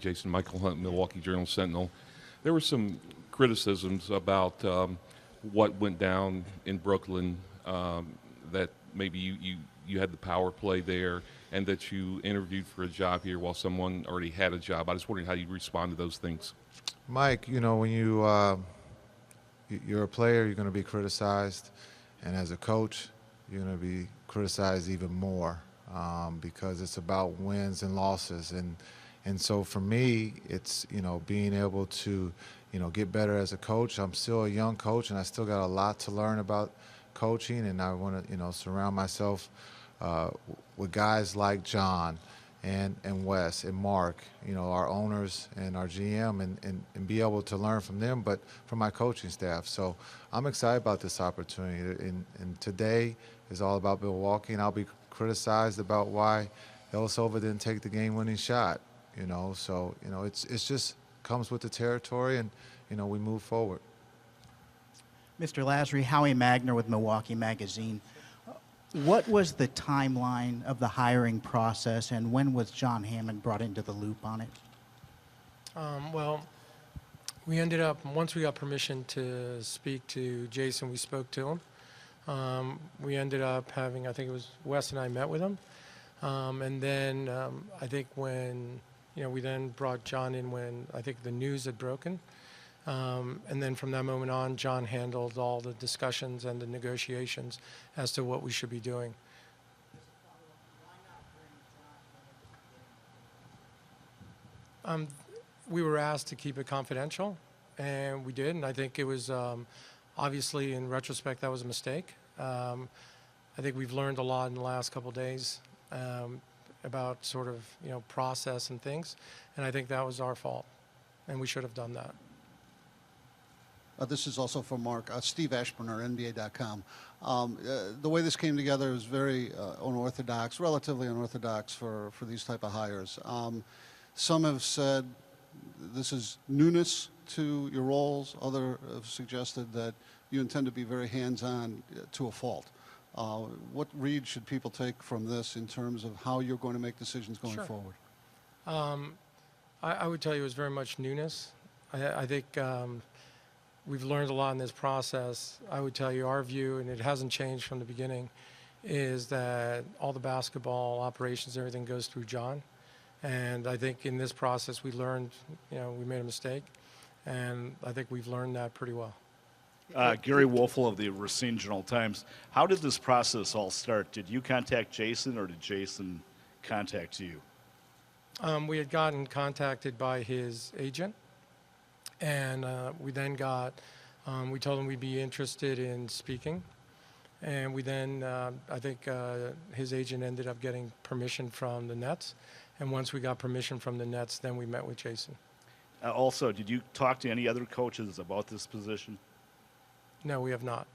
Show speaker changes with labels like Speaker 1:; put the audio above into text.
Speaker 1: Jason Michael Hunt, Milwaukee Journal-Sentinel. There were some criticisms about what went down in Brooklyn, that maybe you had the power play there and that you interviewed for a job here while someone already had a job. I was wondering how you respond to those things.
Speaker 2: Mike, you know, when you're a player, you're going to be criticized, and as a coach, you're going to be criticized even more because it's about wins and losses. And so for me, it's, you know, being able to, you know, get better as a coach. I'm still a young coach, and I still got a lot to learn about coaching, and I want to, you know, surround myself with guys like John and Wes and Mark, you know, our owners and our GM, and be able to learn from them, but from my coaching staff. So I'm excited about this opportunity. And today is all about Milwaukee, and I'll be criticized about why Ilyasova didn't take the game-winning shot. You know, so, you know, it's just comes with the territory, and, you know, we move forward.
Speaker 3: Mr. Lasry, Howie Magner with Milwaukee Magazine. What was the timeline of the hiring process, and when was John Hammond brought into the loop on it?
Speaker 4: Well, we ended up, once we got permission to speak to Jason, we spoke to him. We ended up having, I think it was Wes and I met with him. And then I think when, you know, we then brought John in when I think the news had broken. And then from that moment on, John handled all the discussions and the negotiations as to what we should be doing. We were asked to keep it confidential, and we did. And I think it was, obviously, in retrospect, that was a mistake. I think we've learned a lot in the last couple of days about sort of, you know, process and things. And I think that was our fault, and we should have done that.
Speaker 5: This is also from Mark. Steve Ashburner, NBA.com. The way this came together is very unorthodox, relatively unorthodox for these type of hires. Some have said this is newness to your roles. Others have suggested that you intend to be very hands-on to a fault. What read should people take from this in terms of how you're going to make decisions going
Speaker 4: Sure.
Speaker 5: forward?
Speaker 4: I would tell you it was very much newness. I think we've learned a lot in this process. I would tell you our view, and it hasn't changed from the beginning, is that all the basketball operations, everything goes through John. And I think in this process we learned, you know, we made a mistake, and I think we've learned that pretty well.
Speaker 6: Gary Wolfel of the Racine Journal-Times. How did this process all start? Did you contact Jason, or did Jason contact you?
Speaker 4: We had gotten contacted by his agent, and we then got, we told him we'd be interested in speaking. And we then, I think his agent ended up getting permission from the Nets. And once we got permission from the Nets, then we met with Jason.
Speaker 6: Also, did you talk to any other coaches about this position?
Speaker 4: No, we have not.